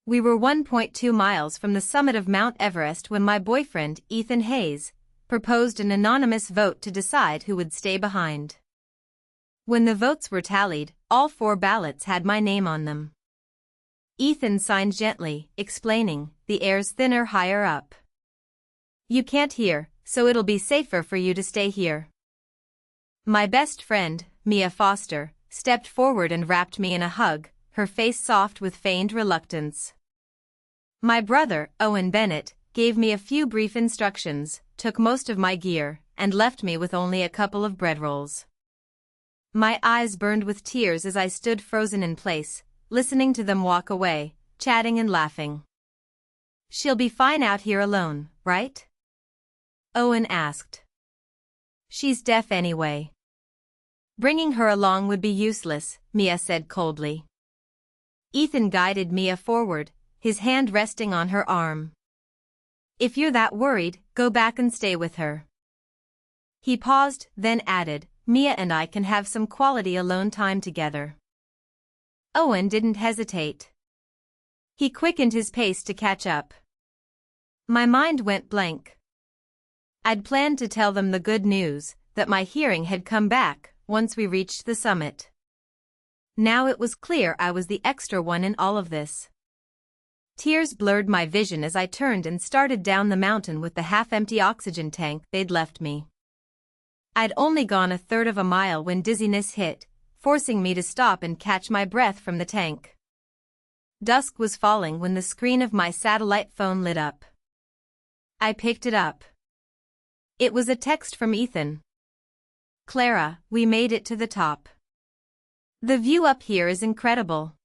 We were 1.2 miles from the summit of Mount Everest when my boyfriend, Ethan Hayes, proposed an anonymous vote to decide who would stay behind. When the votes were tallied, all 4 ballots had my name on them. Ethan signed gently, explaining, "The air's thinner higher up. You can't hear, so it'll be safer for you to stay here." My best friend, Mia Foster, stepped forward and wrapped me in a hug, her face soft with feigned reluctance. My brother, Owen Bennett, gave me a few brief instructions, took most of my gear, and left me with only a couple of bread rolls. My eyes burned with tears as I stood frozen in place, listening to them walk away, chatting and laughing. "She'll be fine out here alone, right?" Owen asked. "She's deaf anyway." "Bringing her along would be useless," Mia said coldly. Ethan guided Mia forward, his hand resting on her arm. "If you're that worried, go back and stay with her." He paused, then added, "Mia and I can have some quality alone time together." Owen didn't hesitate. He quickened his pace to catch up. My mind went blank. I'd planned to tell them the good news, that my hearing had come back, once we reached the summit. Now it was clear I was the extra one in all of this. Tears blurred my vision as I turned and started down the mountain with the half-empty oxygen tank they'd left me. I'd only gone a third of a mile when dizziness hit, forcing me to stop and catch my breath from the tank. Dusk was falling when the screen of my satellite phone lit up. I picked it up. It was a text from Ethan. "Clara, we made it to the top. The view up here is incredible.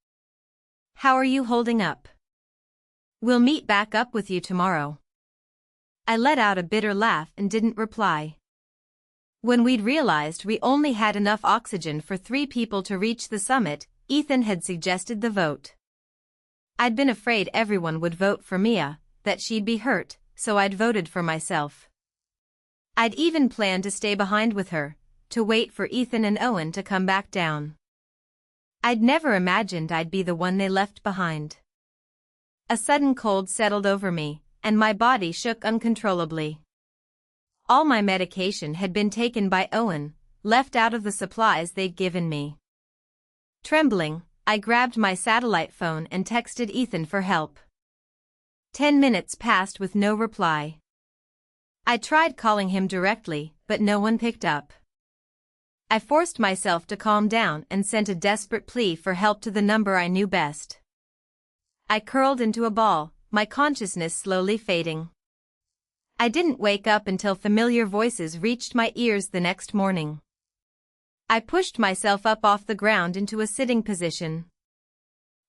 How are you holding up? We'll meet back up with you tomorrow." I let out a bitter laugh and didn't reply. When we'd realized we only had enough oxygen for 3 people to reach the summit, Ethan had suggested the vote. I'd been afraid everyone would vote for Mia, that she'd be hurt, so I'd voted for myself. I'd even planned to stay behind with her, to wait for Ethan and Owen to come back down. I'd never imagined I'd be the one they left behind. A sudden cold settled over me, and my body shook uncontrollably. All my medication had been taken by Owen, left out of the supplies they'd given me. Trembling, I grabbed my satellite phone and texted Ethan for help. 10 minutes passed with no reply. I tried calling him directly, but no one picked up. I forced myself to calm down and sent a desperate plea for help to the number I knew best. I curled into a ball, my consciousness slowly fading. I didn't wake up until familiar voices reached my ears the next morning. I pushed myself up off the ground into a sitting position.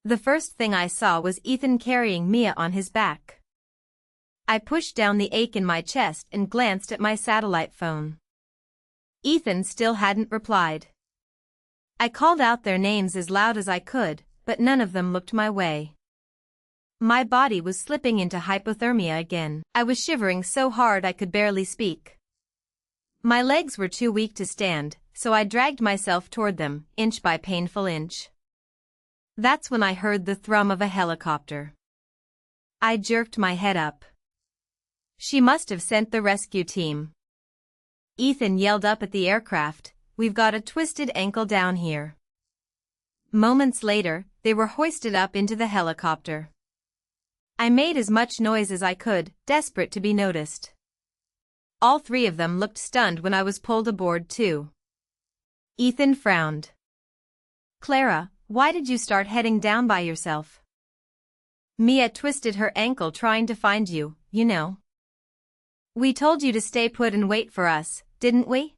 The first thing I saw was Ethan carrying Mia on his back. I pushed down the ache in my chest and glanced at my satellite phone. Ethan still hadn't replied. I called out their names as loud as I could, but none of them looked my way. My body was slipping into hypothermia again. I was shivering so hard I could barely speak. My legs were too weak to stand, so I dragged myself toward them, inch by painful inch. That's when I heard the thrum of a helicopter. I jerked my head up. She must have sent the rescue team. Ethan yelled up at the aircraft, "We've got a twisted ankle down here." Moments later, they were hoisted up into the helicopter. I made as much noise as I could, desperate to be noticed. All 3 of them looked stunned when I was pulled aboard too. Ethan frowned. "Clara, why did you start heading down by yourself?" "Mia twisted her ankle trying to find you, you know." "We told you to stay put and wait for us, didn't we?"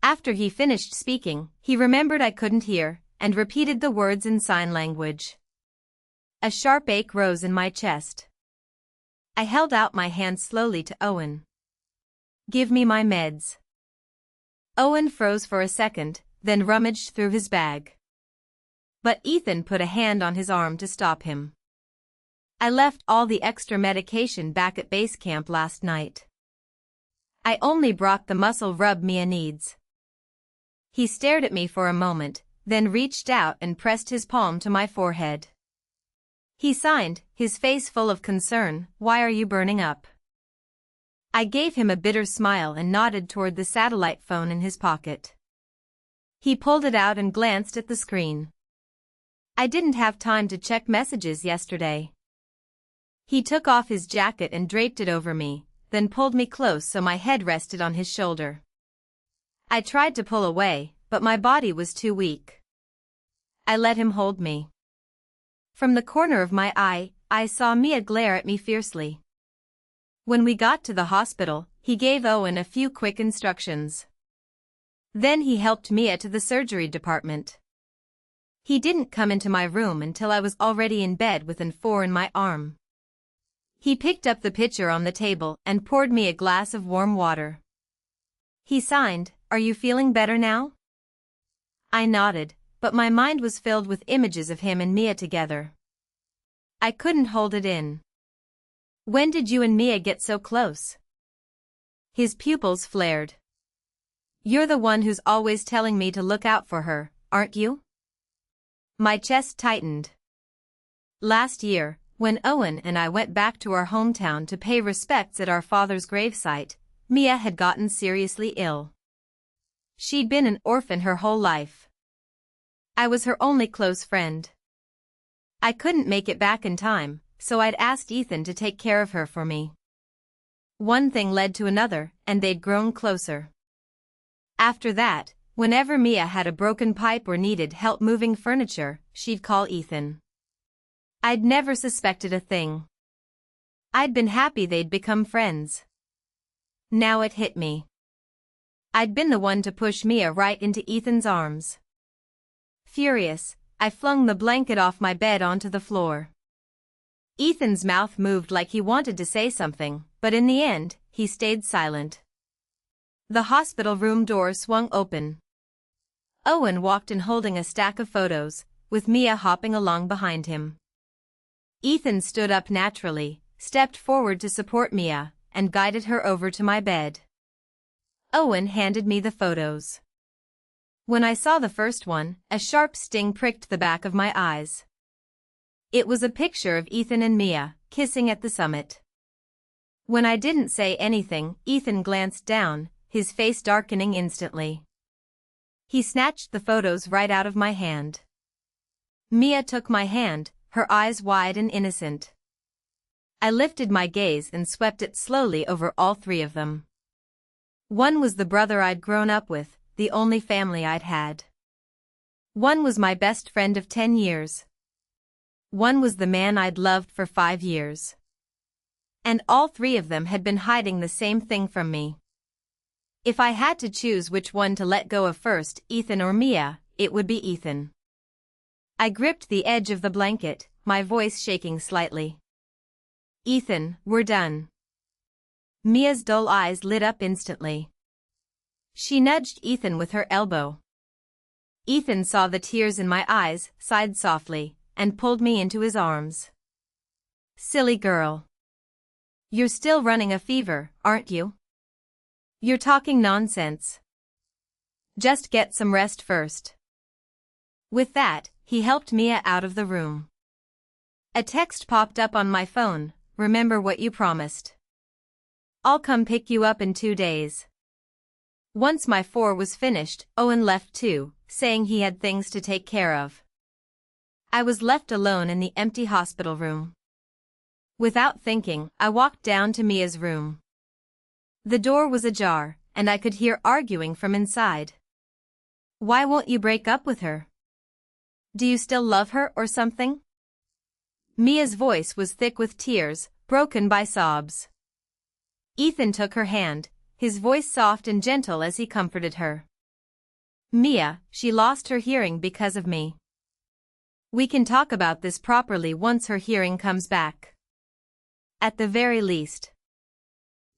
After he finished speaking, he remembered I couldn't hear, and repeated the words in sign language. A sharp ache rose in my chest. I held out my hand slowly to Owen. "Give me my meds." Owen froze for a second, then rummaged through his bag. But Ethan put a hand on his arm to stop him. "I left all the extra medication back at base camp last night. I only brought the muscle rub Mia needs." He stared at me for a moment, then reached out and pressed his palm to my forehead. He signed, his face full of concern. "Why are you burning up?" I gave him a bitter smile and nodded toward the satellite phone in his pocket. He pulled it out and glanced at the screen. "I didn't have time to check messages yesterday." He took off his jacket and draped it over me, then pulled me close so my head rested on his shoulder. I tried to pull away, but my body was too weak. I let him hold me. From the corner of my eye, I saw Mia glare at me fiercely. When we got to the hospital, he gave Owen a few quick instructions. Then he helped Mia to the surgery department. He didn't come into my room until I was already in bed with an IV in my arm. He picked up the pitcher on the table and poured me a glass of warm water. He signed, "Are you feeling better now?" I nodded, but my mind was filled with images of him and Mia together. I couldn't hold it in. "When did you and Mia get so close?" His pupils flared. "You're the one who's always telling me to look out for her, aren't you?" My chest tightened. Last year, when Owen and I went back to our hometown to pay respects at our father's gravesite, Mia had gotten seriously ill. She'd been an orphan her whole life. I was her only close friend. I couldn't make it back in time, so I'd asked Ethan to take care of her for me. One thing led to another, and they'd grown closer. After that, whenever Mia had a broken pipe or needed help moving furniture, she'd call Ethan. I'd never suspected a thing. I'd been happy they'd become friends. Now it hit me. I'd been the one to push Mia right into Ethan's arms. Furious, I flung the blanket off my bed onto the floor. Ethan's mouth moved like he wanted to say something, but in the end, he stayed silent. The hospital room door swung open. Owen walked in holding a stack of photos, with Mia hopping along behind him. Ethan stood up naturally, stepped forward to support Mia, and guided her over to my bed. Owen handed me the photos. When I saw the first one, a sharp sting pricked the back of my eyes. It was a picture of Ethan and Mia, kissing at the summit. When I didn't say anything, Ethan glanced down, his face darkening instantly. He snatched the photos right out of my hand. Mia took my hand, her eyes wide and innocent. I lifted my gaze and swept it slowly over all three of them. One was the brother I'd grown up with, the only family I'd had. One was my best friend of 10 years. One was the man I'd loved for 5 years. And all three of them had been hiding the same thing from me. If I had to choose which one to let go of first, Ethan or Mia, it would be Ethan. I gripped the edge of the blanket, my voice shaking slightly. "Ethan, we're done." Mia's dull eyes lit up instantly. She nudged Ethan with her elbow. Ethan saw the tears in my eyes, sighed softly, and pulled me into his arms. "Silly girl. You're still running a fever, aren't you? You're talking nonsense. Just get some rest first." With that, he helped Mia out of the room. A text popped up on my phone, "Remember what you promised. I'll come pick you up in 2 days." Once my 4 was finished, Owen left too, saying he had things to take care of. I was left alone in the empty hospital room. Without thinking, I walked down to Mia's room. The door was ajar, and I could hear arguing from inside. "Why won't you break up with her? Do you still love her or something?" Mia's voice was thick with tears, broken by sobs. Ethan took her hand, his voice soft and gentle as he comforted her. "Mia, she lost her hearing because of me. We can talk about this properly once her hearing comes back. At the very least."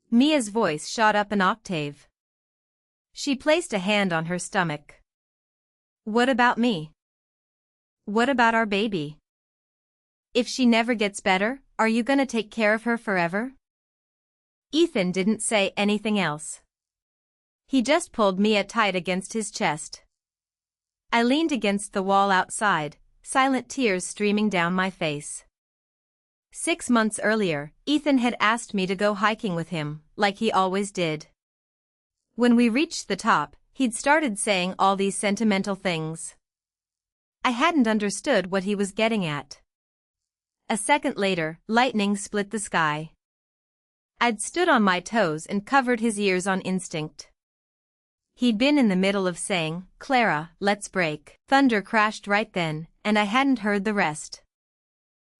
Mia's voice shot up an octave. She placed a hand on her stomach. "What about me? What about our baby? If she never gets better, are you gonna take care of her forever?" Ethan didn't say anything else. He just pulled Mia tight against his chest. I leaned against the wall outside, silent tears streaming down my face. 6 months earlier, Ethan had asked me to go hiking with him, like he always did. When we reached the top, he'd started saying all these sentimental things. I hadn't understood what he was getting at. A second later, lightning split the sky. I'd stood on my toes and covered his ears on instinct. He'd been in the middle of saying, "Clara, let's break." Thunder crashed right then, and I hadn't heard the rest.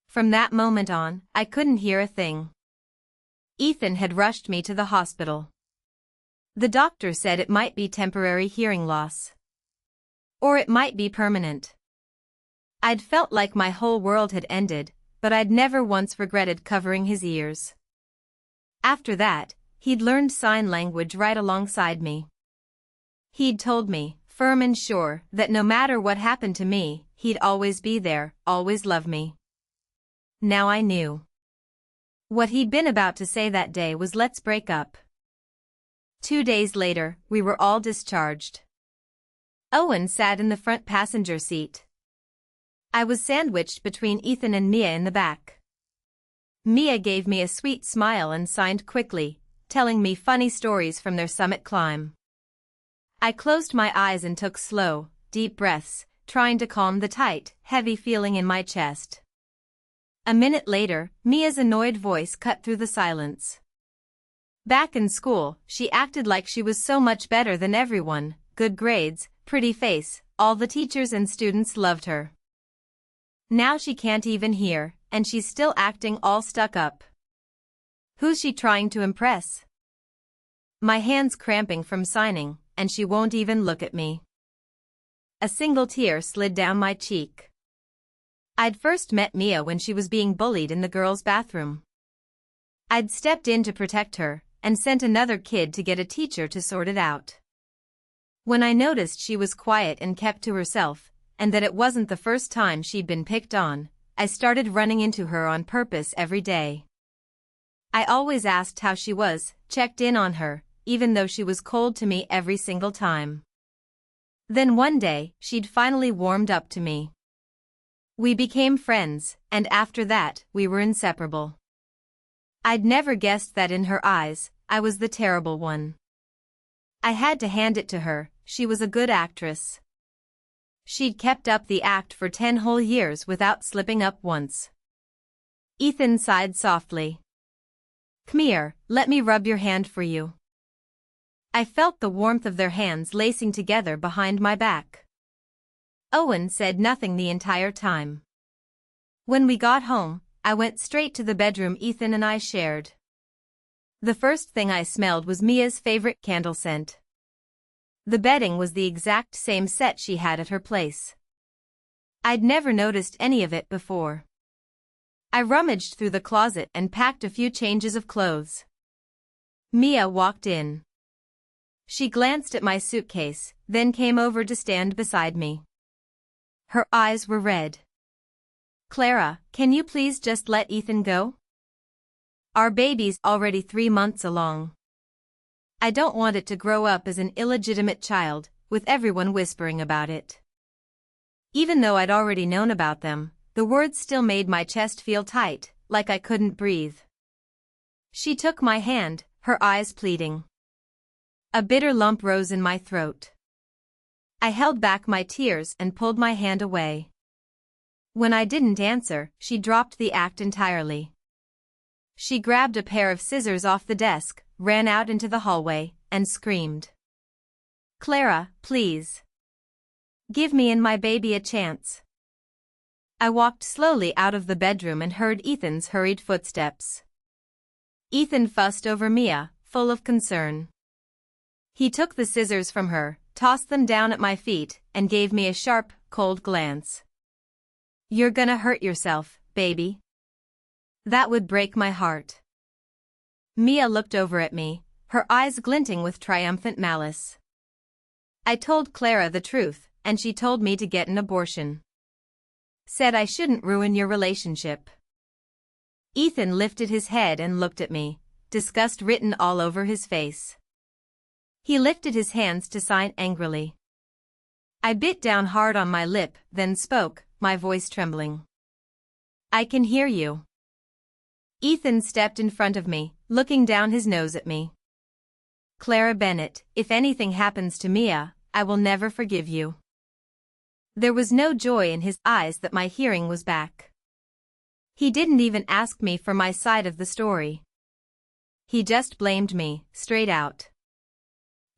From that moment on, I couldn't hear a thing. Ethan had rushed me to the hospital. The doctor said it might be temporary hearing loss. Or it might be permanent. I'd felt like my whole world had ended, but I'd never once regretted covering his ears. After that, he'd learned sign language right alongside me. He'd told me, firm and sure, that no matter what happened to me, he'd always be there, always love me. Now I knew. What he'd been about to say that day was, "Let's break up." 2 days later, we were all discharged. Owen sat in the front passenger seat. I was sandwiched between Ethan and Mia in the back. Mia gave me a sweet smile and signed quickly, telling me funny stories from their summit climb. I closed my eyes and took slow, deep breaths, trying to calm the tight, heavy feeling in my chest. A minute later, Mia's annoyed voice cut through the silence. Back in school, she acted like she was so much better than everyone, good grades, pretty face, all the teachers and students loved her. Now she can't even hear, and she's still acting all stuck up. Who's she trying to impress? My hand's cramping from signing, and she won't even look at me. A single tear slid down my cheek. I'd first met Mia when she was being bullied in the girls' bathroom. I'd stepped in to protect her, and sent another kid to get a teacher to sort it out. When I noticed she was quiet and kept to herself, and that it wasn't the first time she'd been picked on, I started running into her on purpose every day. I always asked how she was, checked in on her, even though she was cold to me every single time. Then one day, she'd finally warmed up to me. We became friends, and after that, we were inseparable. I'd never guessed that in her eyes, I was the terrible one. I had to hand it to her, she was a good actress. She'd kept up the act for 10 whole years without slipping up once. Ethan sighed softly. "Come here, let me rub your hand for you." I felt the warmth of their hands lacing together behind my back. Owen said nothing the entire time. When we got home, I went straight to the bedroom Ethan and I shared. The first thing I smelled was Mia's favorite candle scent. The bedding was the exact same set she had at her place. I'd never noticed any of it before. I rummaged through the closet and packed a few changes of clothes. Mia walked in. She glanced at my suitcase, then came over to stand beside me. Her eyes were red. "Clara, can you please just let Ethan go? Our baby's already 3 months along. I don't want it to grow up as an illegitimate child, with everyone whispering about it." Even though I'd already known about them, the words still made my chest feel tight, like I couldn't breathe. She took my hand, her eyes pleading. A bitter lump rose in my throat. I held back my tears and pulled my hand away. When I didn't answer, she dropped the act entirely. She grabbed a pair of scissors off the desk, ran out into the hallway, and screamed. "Clara, please. Give me and my baby a chance." I walked slowly out of the bedroom and heard Ethan's hurried footsteps. Ethan fussed over Mia, full of concern. He took the scissors from her, tossed them down at my feet, and gave me a sharp, cold glance. "You're gonna hurt yourself, baby. That would break my heart." Mia looked over at me, her eyes glinting with triumphant malice. I told Clara the truth, and she told me to get an abortion. Said I shouldn't ruin your relationship. Ethan lifted his head and looked at me, disgust written all over his face. He lifted his hands to sign angrily. I bit down hard on my lip, then spoke, my voice trembling. "I can hear you. Ethan stepped in front of me, looking down his nose at me. Clara Bennett, if anything happens to Mia, I will never forgive you. There was no joy in his eyes that my hearing was back. He didn't even ask me for my side of the story. He just blamed me, straight out.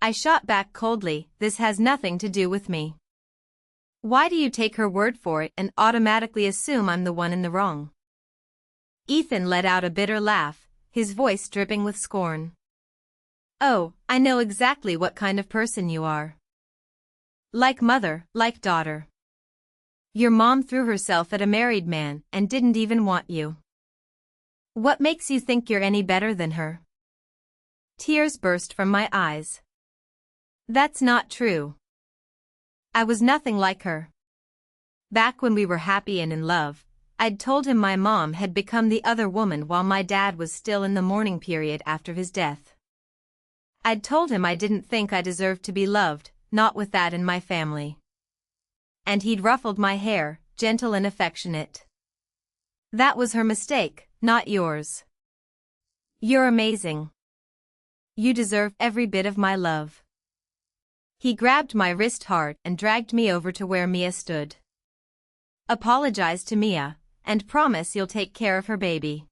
I shot back coldly, this has nothing to do with me. Why do you take her word for it and automatically assume I'm the one in the wrong? Ethan let out a bitter laugh, his voice dripping with scorn. Oh, I know exactly what kind of person you are. Like mother, like daughter. Your mom threw herself at a married man and didn't even want you. What makes you think you're any better than her? Tears burst from my eyes. That's not true. I was nothing like her. Back when we were happy and in love, I'd told him my mom had become the other woman while my dad was still in the mourning period after his death. I'd told him I didn't think I deserved to be loved, not with that in my family. And he'd ruffled my hair, gentle and affectionate. That was her mistake, not yours. You're amazing. You deserve every bit of my love. He grabbed my wrist hard and dragged me over to where Mia stood. Apologize to Mia, and promise you'll take care of her baby.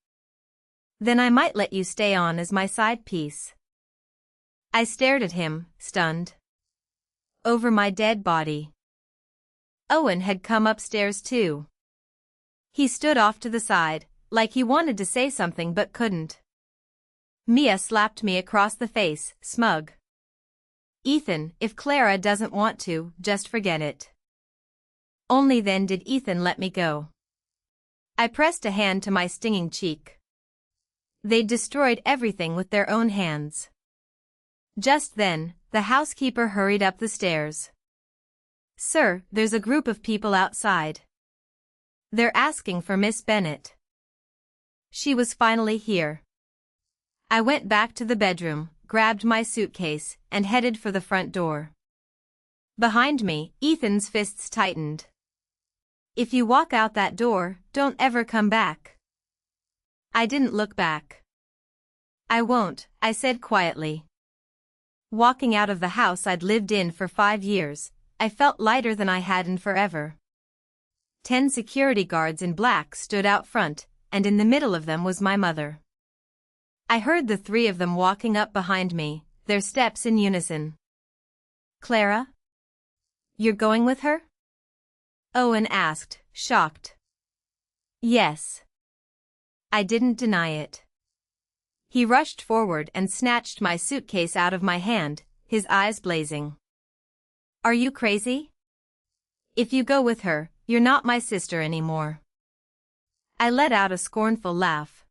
Then I might let you stay on as my side piece. I stared at him, stunned. Over my dead body. Owen had come upstairs too. He stood off to the side, like he wanted to say something but couldn't. Mia slapped me across the face, smug. Ethan, if Clara doesn't want to, just forget it. Only then did Ethan let me go. I pressed a hand to my stinging cheek. They'd destroyed everything with their own hands. Just then, the housekeeper hurried up the stairs. Sir, there's a group of people outside. They're asking for Miss Bennett. She was finally here. I went back to the bedroom, grabbed my suitcase, and headed for the front door. Behind me, Ethan's fists tightened. If you walk out that door, don't ever come back. I didn't look back. I won't, I said quietly. Walking out of the house I'd lived in for 5 years, I felt lighter than I had in forever. 10 security guards in black stood out front, and in the middle of them was my mother. I heard the 3 of them walking up behind me, their steps in unison. Clara? You're going with her? Owen asked, shocked. Yes. I didn't deny it. He rushed forward and snatched my suitcase out of my hand, his eyes blazing. Are you crazy? If you go with her, you're not my sister anymore. I let out a scornful laugh.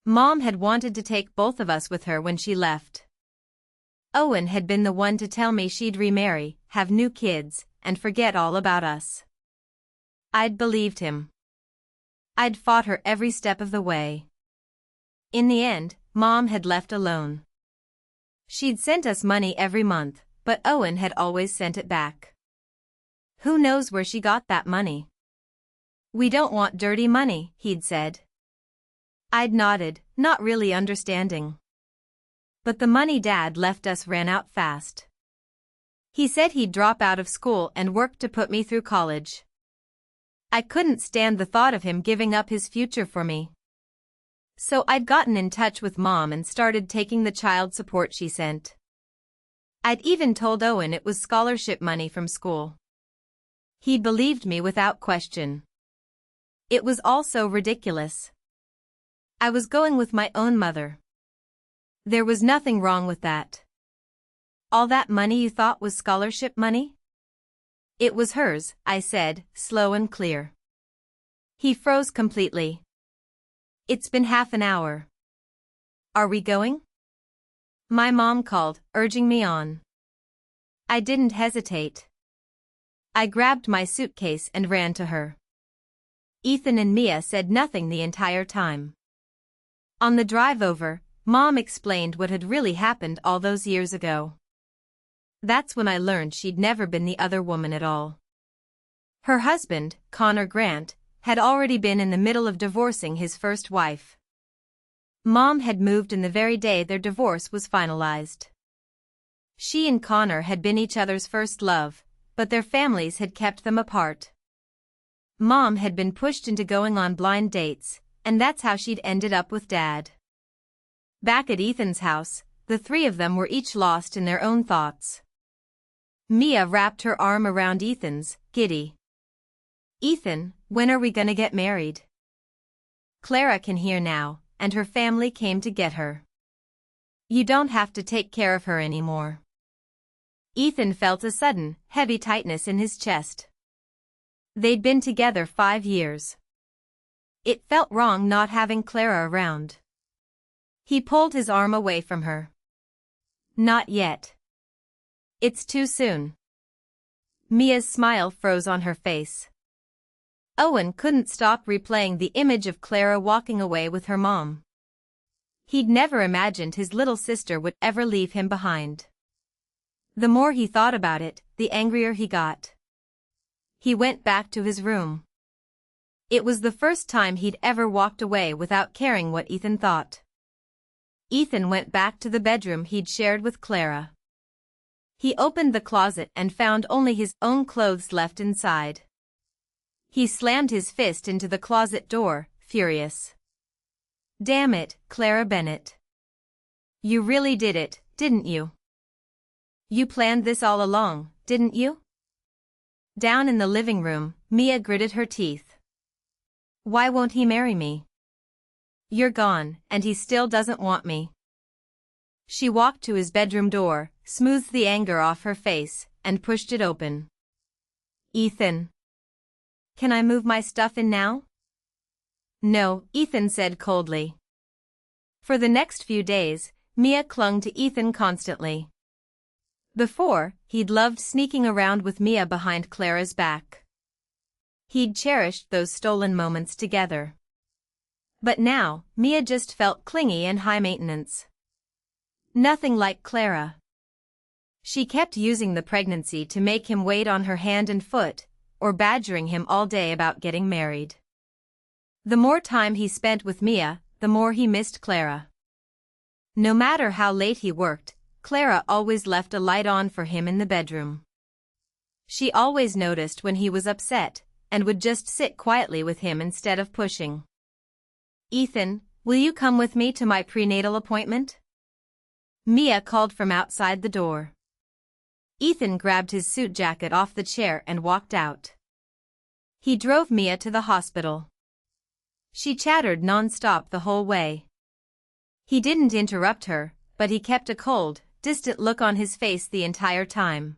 Mom had wanted to take both of us with her when she left. Owen had been the one to tell me she'd remarry, have new kids, and forget all about us. I'd believed him. I'd fought her every step of the way. In the end, Mom had left alone. She'd sent us money every month, but Owen had always sent it back. Who knows where she got that money? We don't want dirty money, he'd said. I'd nodded, not really understanding. But the money Dad left us ran out fast. He said he'd drop out of school and work to put me through college. I couldn't stand the thought of him giving up his future for me. So I'd gotten in touch with Mom and started taking the child support she sent. I'd even told Owen it was scholarship money from school. He believed me without question. It was all so ridiculous. I was going with my own mother. There was nothing wrong with that. All that money you thought was scholarship money? It was hers, I said, slow and clear. He froze completely. It's been half an hour. Are we going? My mom called, urging me on. I didn't hesitate. I grabbed my suitcase and ran to her. Ethan and Mia said nothing the entire time. On the drive over, Mom explained what had really happened all those years ago. That's when I learned she'd never been the other woman at all. Her husband, Connor Grant, had already been in the middle of divorcing his first wife. Mom had moved in the very day their divorce was finalized. She and Connor had been each other's first love, but their families had kept them apart. Mom had been pushed into going on blind dates, and that's how she'd ended up with Dad. Back at Ethan's house, the three of them were each lost in their own thoughts. Mia wrapped her arm around Ethan's, giddy. "Ethan, when are we gonna get married?" Clara can hear now, and her family came to get her. "You don't have to take care of her anymore." Ethan felt a sudden, heavy tightness in his chest. They'd been together 5 years. It felt wrong not having Clara around. He pulled his arm away from her. "Not yet. It's too soon." Mia's smile froze on her face. Owen couldn't stop replaying the image of Clara walking away with her mom. He'd never imagined his little sister would ever leave him behind. The more he thought about it, the angrier he got. He went back to his room. It was the first time he'd ever walked away without caring what Ethan thought. Ethan went back to the bedroom he'd shared with Clara. He opened the closet and found only his own clothes left inside. He slammed his fist into the closet door, furious. "Damn it, Clara Bennett. You really did it, didn't you? You planned this all along, didn't you?" Down in the living room, Mia gritted her teeth. "Why won't he marry me? You're gone, and he still doesn't want me." She walked to his bedroom door, smoothed the anger off her face, and pushed it open. "Ethan. Can I move my stuff in now?" "No," Ethan said coldly. For the next few days, Mia clung to Ethan constantly. Before, he'd loved sneaking around with Mia behind Clara's back. He'd cherished those stolen moments together. But now, Mia just felt clingy and high maintenance. Nothing like Clara. She kept using the pregnancy to make him wait on her hand and foot, or badgering him all day about getting married. The more time he spent with Mia, the more he missed Clara. No matter how late he worked, Clara always left a light on for him in the bedroom. She always noticed when he was upset, and would just sit quietly with him instead of pushing. "Ethan, will you come with me to my prenatal appointment?" Mia called from outside the door. Ethan grabbed his suit jacket off the chair and walked out. He drove Mia to the hospital. She chattered non-stop the whole way. He didn't interrupt her, but he kept a cold, distant look on his face the entire time.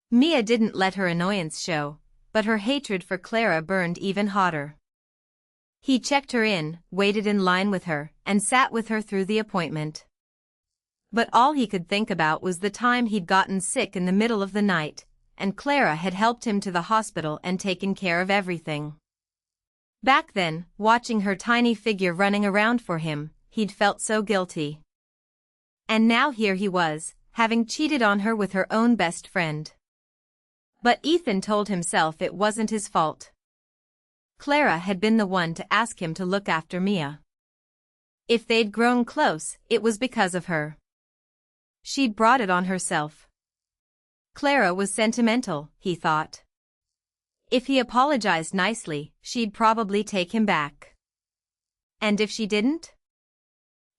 Mia didn't let her annoyance show, but her hatred for Clara burned even hotter. He checked her in, waited in line with her, and sat with her through the appointment. But all he could think about was the time he'd gotten sick in the middle of the night, and Clara had helped him to the hospital and taken care of everything. Back then, watching her tiny figure running around for him, he'd felt so guilty. And now here he was, having cheated on her with her own best friend. But Ethan told himself it wasn't his fault. Clara had been the one to ask him to look after Mia. If they'd grown close, it was because of her. She'd brought it on herself. Clara was sentimental, he thought. If he apologized nicely, she'd probably take him back. And if she didn't?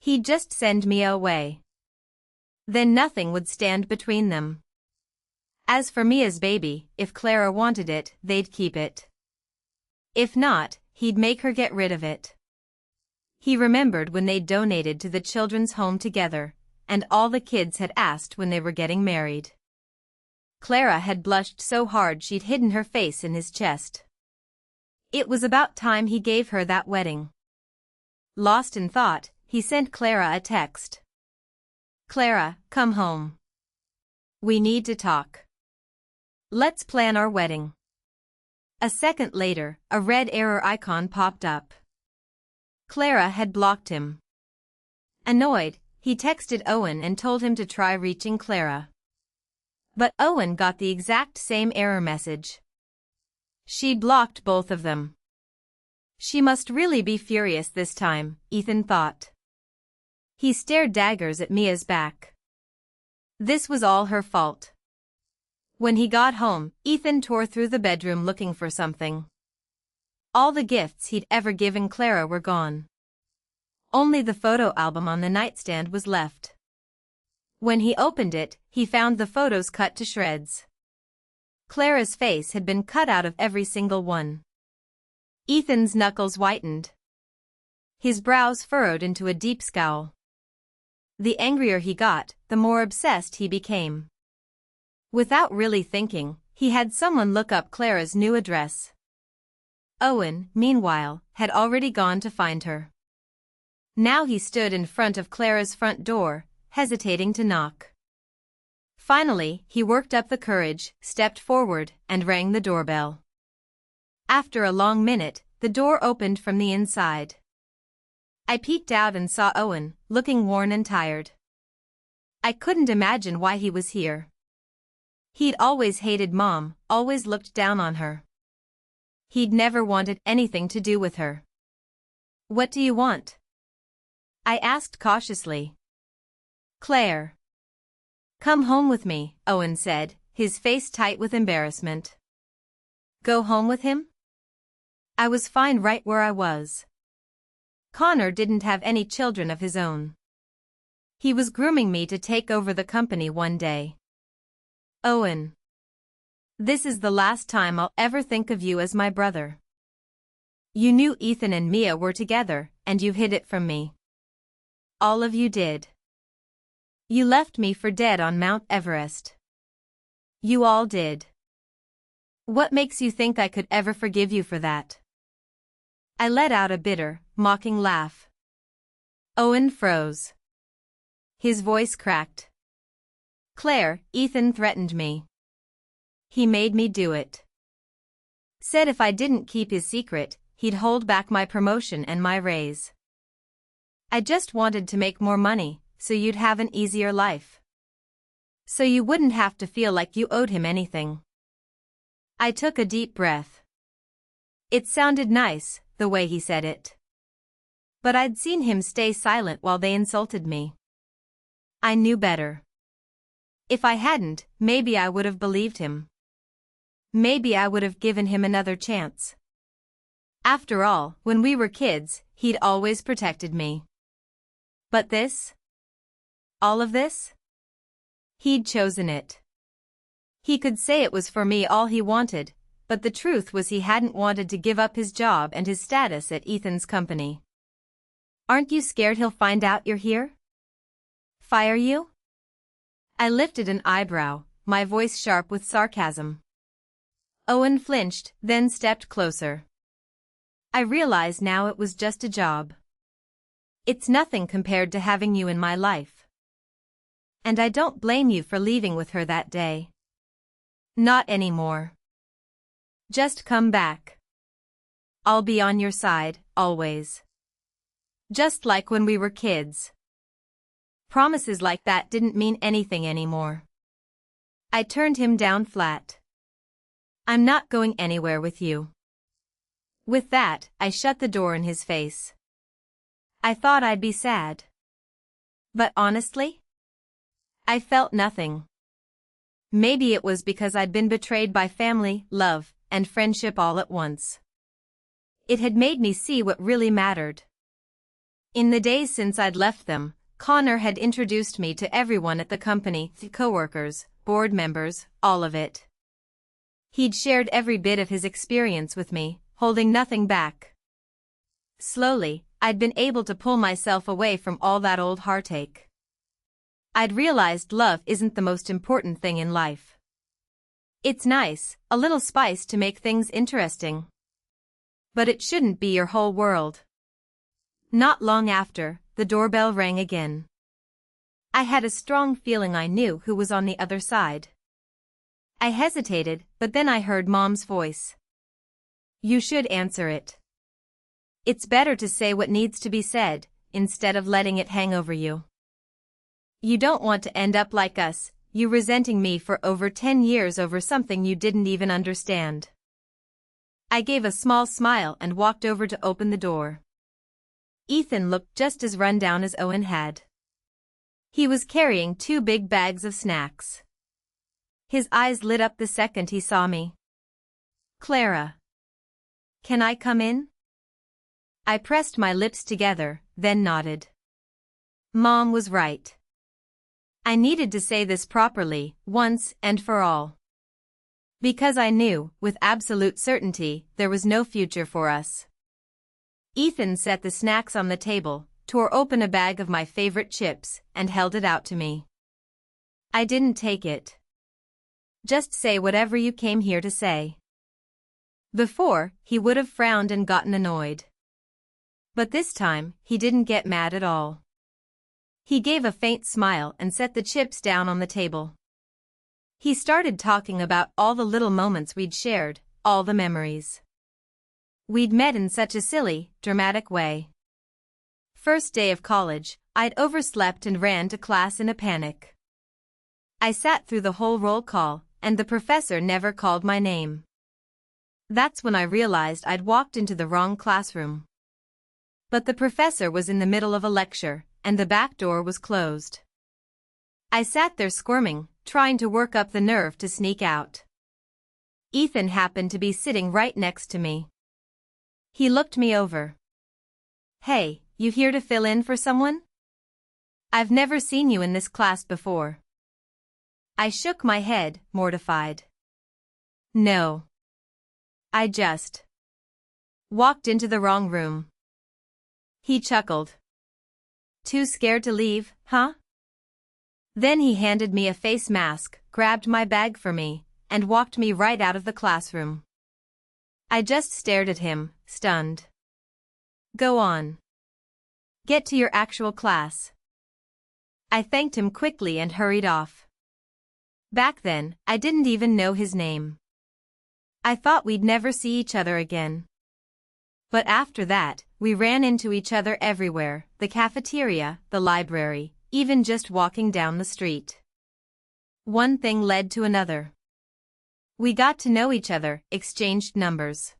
He'd just send Mia away. Then nothing would stand between them. As for Mia's baby, if Clara wanted it, they'd keep it. If not, he'd make her get rid of it. He remembered when they'd donated to the children's home together, and all the kids had asked when they were getting married. Clara had blushed so hard she'd hidden her face in his chest. It was about time he gave her that wedding. Lost in thought, he sent Clara a text. "Clara, come home. We need to talk. Let's plan our wedding." A second later, a red error icon popped up. Clara had blocked him. Annoyed, he texted Owen and told him to try reaching Clara. But Owen got the exact same error message. She blocked both of them. She must really be furious this time, Ethan thought. He stared daggers at Mia's back. This was all her fault. When he got home, Ethan tore through the bedroom looking for something. All the gifts he'd ever given Clara were gone. Only the photo album on the nightstand was left. When he opened it, he found the photos cut to shreds. Clara's face had been cut out of every single one. Ethan's knuckles whitened. His brows furrowed into a deep scowl. The angrier he got, the more obsessed he became. Without really thinking, he had someone look up Clara's new address. Owen, meanwhile, had already gone to find her. Now he stood in front of Clara's front door, hesitating to knock. Finally, he worked up the courage, stepped forward, and rang the doorbell. After a long minute, the door opened from the inside. I peeked out and saw Owen, looking worn and tired. I couldn't imagine why he was here. He'd always hated Mom, always looked down on her. He'd never wanted anything to do with her. "What do you want?" I asked cautiously. "Claire." "Come home with me," Owen said, his face tight with embarrassment. Go home with him? I was fine right where I was. Connor didn't have any children of his own. He was grooming me to take over the company one day. Owen. This is the last time I'll ever think of you as my brother. You knew Ethan and Mia were together, and you hid it from me. All of you did. You left me for dead on Mount Everest. You all did. What makes you think I could ever forgive you for that? I let out a bitter, mocking laugh. Owen froze. His voice cracked. Claire, Ethan threatened me. He made me do it. Said if I didn't keep his secret, he'd hold back my promotion and my raise. I just wanted to make more money, so you'd have an easier life. So you wouldn't have to feel like you owed him anything. I took a deep breath. It sounded nice, the way he said it. But I'd seen him stay silent while they insulted me. I knew better. If I hadn't, maybe I would have believed him. Maybe I would have given him another chance. After all, when we were kids, he'd always protected me. But this? All of this? He'd chosen it. He could say it was for me all he wanted, but the truth was he hadn't wanted to give up his job and his status at Ethan's company. Aren't you scared he'll find out you're here? Fire you? I lifted an eyebrow, my voice sharp with sarcasm. Owen flinched, then stepped closer. I realize now it was just a job. It's nothing compared to having you in my life. And I don't blame you for leaving with her that day. Not anymore. Just come back. I'll be on your side, always. Just like when we were kids. Promises like that didn't mean anything anymore. I turned him down flat. I'm not going anywhere with you. With that, I shut the door in his face. I thought I'd be sad. But honestly, I felt nothing. Maybe it was because I'd been betrayed by family, love, and friendship all at once. It had made me see what really mattered. In the days since I'd left them, Connor had introduced me to everyone at the company, the coworkers, board members, all of it. He'd shared every bit of his experience with me, holding nothing back. Slowly, I'd been able to pull myself away from all that old heartache. I'd realized love isn't the most important thing in life. It's nice, a little spice to make things interesting. But it shouldn't be your whole world. Not long after, the doorbell rang again. I had a strong feeling I knew who was on the other side. I hesitated, but then I heard Mom's voice. You should answer it. It's better to say what needs to be said, instead of letting it hang over you. You don't want to end up like us, you resenting me for over 10 years over something you didn't even understand. I gave a small smile and walked over to open the door. Ethan looked just as run down as Owen had. He was carrying 2 big bags of snacks. His eyes lit up the second he saw me. "Clara. Can I come in?" I pressed my lips together, then nodded. Mom was right. I needed to say this properly, once and for all. Because I knew, with absolute certainty, there was no future for us. Ethan set the snacks on the table, tore open a bag of my favorite chips, and held it out to me. I didn't take it. "Just say whatever you came here to say." Before, he would have frowned and gotten annoyed. But this time, he didn't get mad at all. He gave a faint smile and set the chips down on the table. He started talking about all the little moments we'd shared, all the memories. We'd met in such a silly, dramatic way. First day of college, I'd overslept and ran to class in a panic. I sat through the whole roll call, and the professor never called my name. That's when I realized I'd walked into the wrong classroom. But the professor was in the middle of a lecture, and the back door was closed. I sat there squirming, trying to work up the nerve to sneak out. Ethan happened to be sitting right next to me. He looked me over. "Hey, you here to fill in for someone? I've never seen you in this class before." I shook my head, mortified. "No. I just walked into the wrong room." He chuckled. "Too scared to leave, huh?" Then he handed me a face mask, grabbed my bag for me, and walked me right out of the classroom. I just stared at him, stunned. "Go on. Get to your actual class." I thanked him quickly and hurried off. Back then, I didn't even know his name. I thought we'd never see each other again. But after that, we ran into each other everywhere, the cafeteria, the library, even just walking down the street. One thing led to another. We got to know each other, exchanged numbers.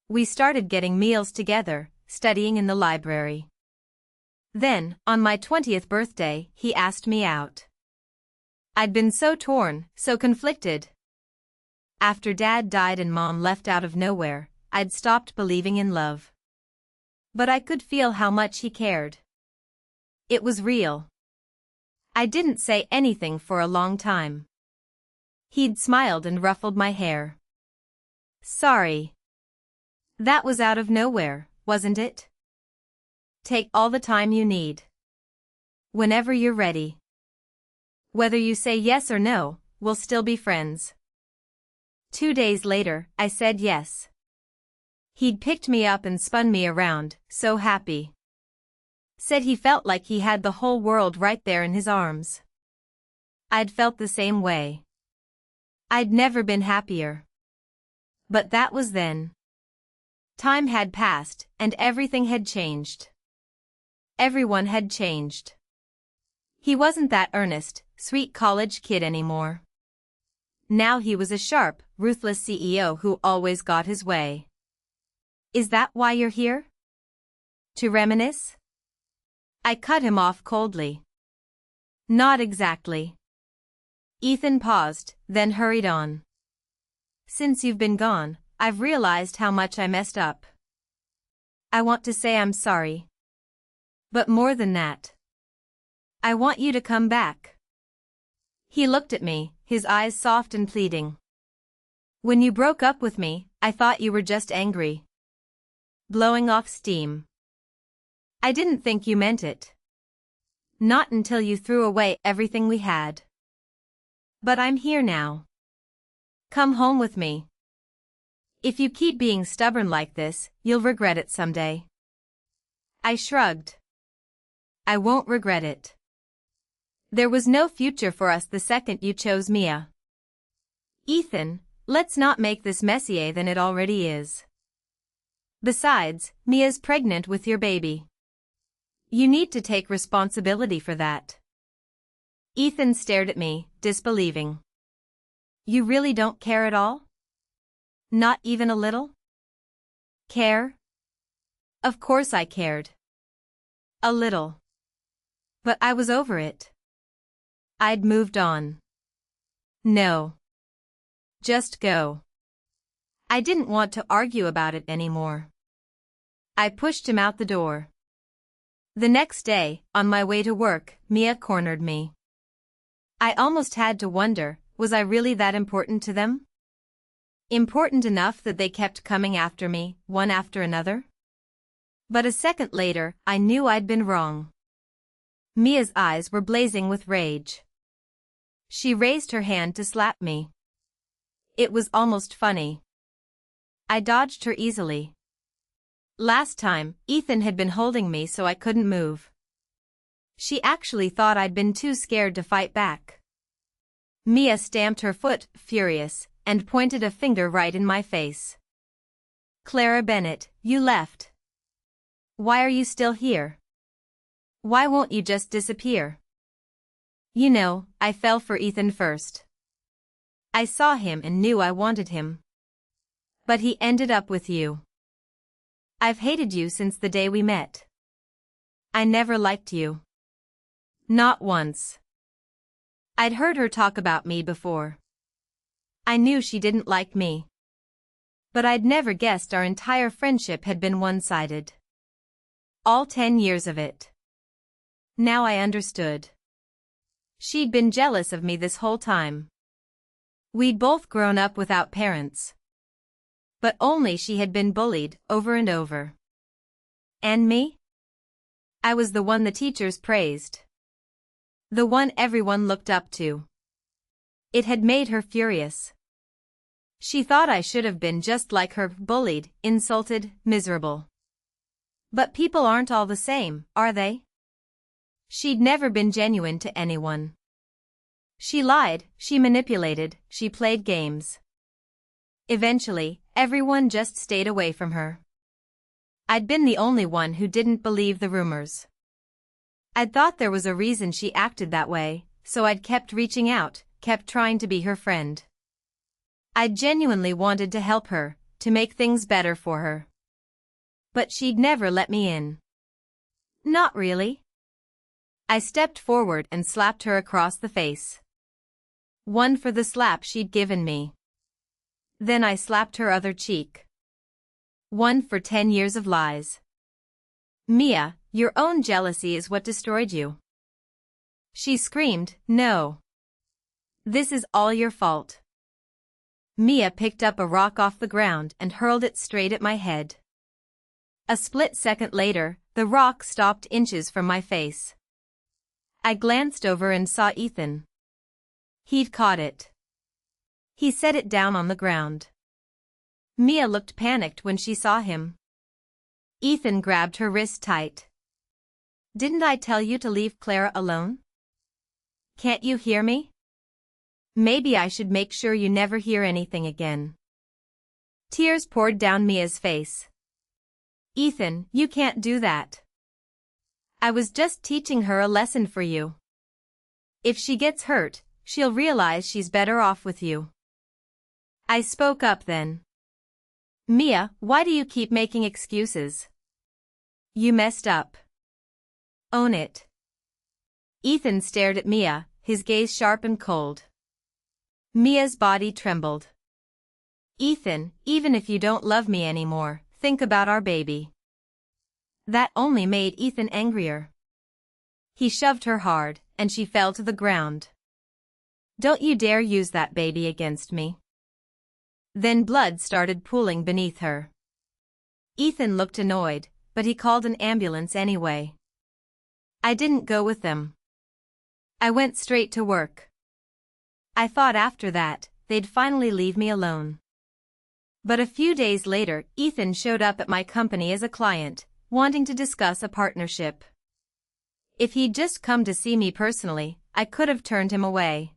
We started getting meals together, studying in the library. Then, on my 20th birthday, he asked me out. I'd been so torn, so conflicted. After Dad died and Mom left out of nowhere, I'd stopped believing in love. But I could feel how much he cared. It was real. I didn't say anything for a long time. He'd smiled and ruffled my hair. "Sorry. That was out of nowhere, wasn't it? Take all the time you need. Whenever you're ready. Whether you say yes or no, we'll still be friends." 2 days later, I said yes. He'd picked me up and spun me around, so happy. Said he felt like he had the whole world right there in his arms. I'd felt the same way. I'd never been happier. But that was then. Time had passed, and everything had changed. Everyone had changed. He wasn't that earnest, sweet college kid anymore. Now he was a sharp, ruthless CEO who always got his way. "Is that why you're here? To reminisce?" I cut him off coldly. "Not exactly." Ethan paused, then hurried on. "Since you've been gone, I've realized how much I messed up. I want to say I'm sorry. But more than that, I want you to come back." He looked at me, his eyes soft and pleading. "When you broke up with me, I thought you were just angry. Blowing off steam. I didn't think you meant it. Not until you threw away everything we had. But I'm here now. Come home with me. If you keep being stubborn like this, you'll regret it someday." I shrugged. "I won't regret it. There was no future for us the second you chose Mia." "Ethan, let's not make this messier than it already is. Besides, Mia's pregnant with your baby. You need to take responsibility for that." Ethan stared at me, disbelieving. "You really don't care at all? Not even a little?" "Care? Of course I cared. A little. But I was over it. I'd moved on. No. Just go. I didn't want to argue about it anymore. I pushed him out the door. The next day, on my way to work, Mia cornered me. I almost had to wonder, was I really that important to them? Important enough that they kept coming after me, one after another? But a second later, I knew I'd been wrong. Mia's eyes were blazing with rage. She raised her hand to slap me. It was almost funny. I dodged her easily. Last time, Ethan had been holding me so I couldn't move. She actually thought I'd been too scared to fight back. Mia stamped her foot, furious, and pointed a finger right in my face. Clara Bennett, you left. Why are you still here? Why won't you just disappear? You know, I fell for Ethan first. I saw him and knew I wanted him. But he ended up with you. I've hated you since the day we met. I never liked you. Not once. I'd heard her talk about me before. I knew she didn't like me. But I'd never guessed our entire friendship had been one-sided. All 10 years of it. Now I understood. She'd been jealous of me this whole time. We'd both grown up without parents. But only she had been bullied over and over. And me? I was the one the teachers praised. The one everyone looked up to. It had made her furious. She thought I should have been just like her, bullied, insulted, miserable. But people aren't all the same, are they? She'd never been genuine to anyone. She lied, she manipulated, she played games. Eventually, everyone just stayed away from her. I'd been the only one who didn't believe the rumors. I'd thought there was a reason she acted that way, so I'd kept reaching out, kept trying to be her friend. I'd genuinely wanted to help her, to make things better for her. But she'd never let me in. Not really. I stepped forward and slapped her across the face. One for the slap she'd given me. Then I slapped her other cheek. One for 10 years of lies. Mia, your own jealousy is what destroyed you. She screamed, no. This is all your fault. Mia picked up a rock off the ground and hurled it straight at my head. A split second later, the rock stopped inches from my face. I glanced over and saw Ethan. He'd caught it. He set it down on the ground. Mia looked panicked when she saw him. Ethan grabbed her wrist tight. Didn't I tell you to leave Clara alone? Can't you hear me? Maybe I should make sure you never hear anything again. Tears poured down Mia's face. Ethan, you can't do that. I was just teaching her a lesson for you. If she gets hurt, she'll realize she's better off with you. I spoke up then. Mia, why do you keep making excuses? You messed up. Own it. Ethan stared at Mia, his gaze sharp and cold. Mia's body trembled. Ethan, even if you don't love me anymore, think about our baby. That only made Ethan angrier. He shoved her hard, and she fell to the ground. Don't you dare use that baby against me. Then blood started pooling beneath her. Ethan looked annoyed, but he called an ambulance anyway. I didn't go with them. I went straight to work. I thought after that, they'd finally leave me alone. But a few days later, Ethan showed up at my company as a client, wanting to discuss a partnership. If he'd just come to see me personally, I could have turned him away.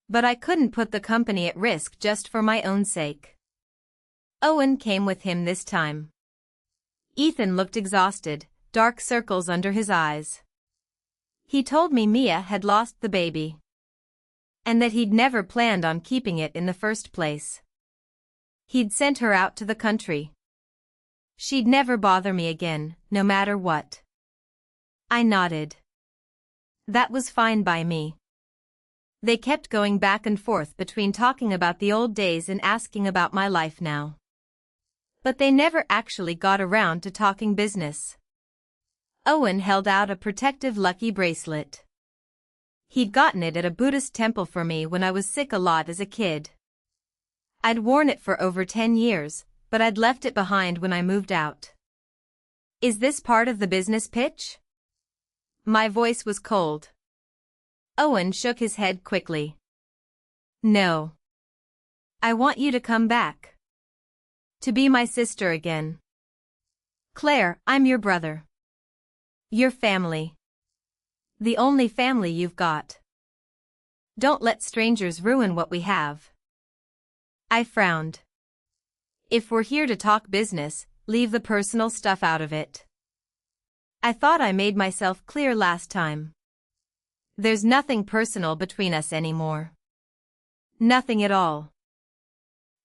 But I couldn't put the company at risk just for my own sake. Owen came with him this time. Ethan looked exhausted, dark circles under his eyes. He told me Mia had lost the baby. And that he'd never planned on keeping it in the first place. He'd sent her out to the country. She'd never bother me again, no matter what. I nodded. That was fine by me. They kept going back and forth between talking about the old days and asking about my life now. But they never actually got around to talking business. Owen held out a protective lucky bracelet. He'd gotten it at a Buddhist temple for me when I was sick a lot as a kid. I'd worn it for over 10 years, but I'd left it behind when I moved out. Is this part of the business pitch? My voice was cold. Owen shook his head quickly. No. I want you to come back. To be my sister again. Claire, I'm your brother. Your family. The only family you've got. Don't let strangers ruin what we have. I frowned. If we're here to talk business, leave the personal stuff out of it. I thought I made myself clear last time. There's nothing personal between us anymore. Nothing at all.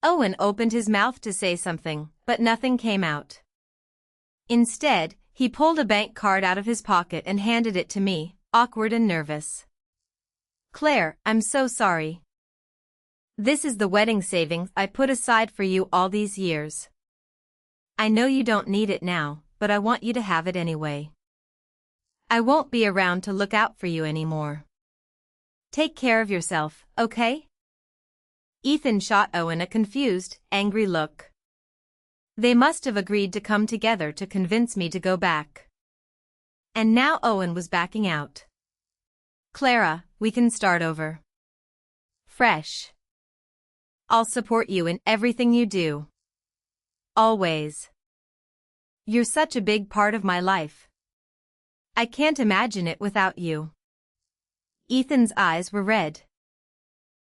Owen opened his mouth to say something, but nothing came out. Instead, he pulled a bank card out of his pocket and handed it to me, awkward and nervous. Claire, I'm so sorry. This is the wedding savings I put aside for you all these years. I know you don't need it now, but I want you to have it anyway. I won't be around to look out for you anymore. Take care of yourself, okay? Ethan shot Owen a confused, angry look. They must have agreed to come together to convince me to go back. And now Owen was backing out. Clara, we can start over. Fresh. I'll support you in everything you do. Always. You're such a big part of my life. I can't imagine it without you. Ethan's eyes were red.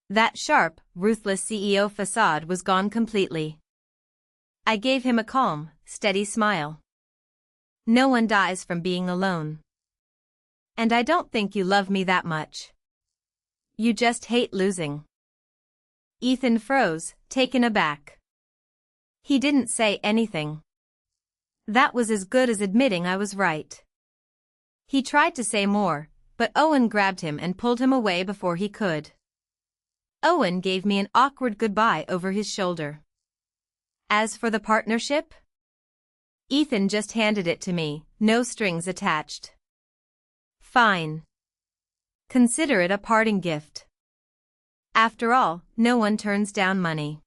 That sharp, ruthless CEO facade was gone completely. I gave him a calm, steady smile. No one dies from being alone. And I don't think you love me that much. You just hate losing. Ethan froze, taken aback. He didn't say anything. That was as good as admitting I was right. He tried to say more, but Owen grabbed him and pulled him away before he could. Owen gave me an awkward goodbye over his shoulder. As for the partnership? Ethan just handed it to me, no strings attached. Fine. Consider it a parting gift. After all, no one turns down money.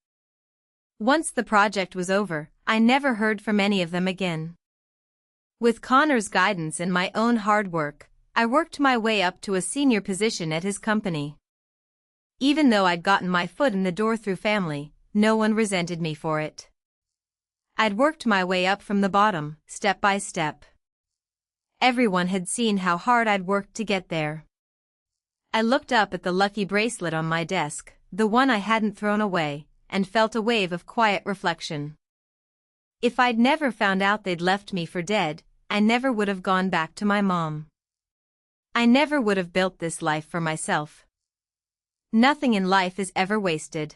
Once the project was over, I never heard from any of them again. With Connor's guidance and my own hard work, I worked my way up to a senior position at his company. Even though I'd gotten my foot in the door through family, no one resented me for it. I'd worked my way up from the bottom, step by step. Everyone had seen how hard I'd worked to get there. I looked up at the lucky bracelet on my desk, the one I hadn't thrown away, and felt a wave of quiet reflection. If I'd never found out they'd left me for dead, I never would have gone back to my mom. I never would have built this life for myself. Nothing in life is ever wasted.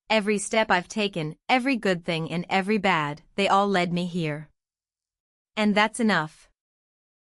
Every step I've taken, every good thing and every bad, they all led me here. And that's enough.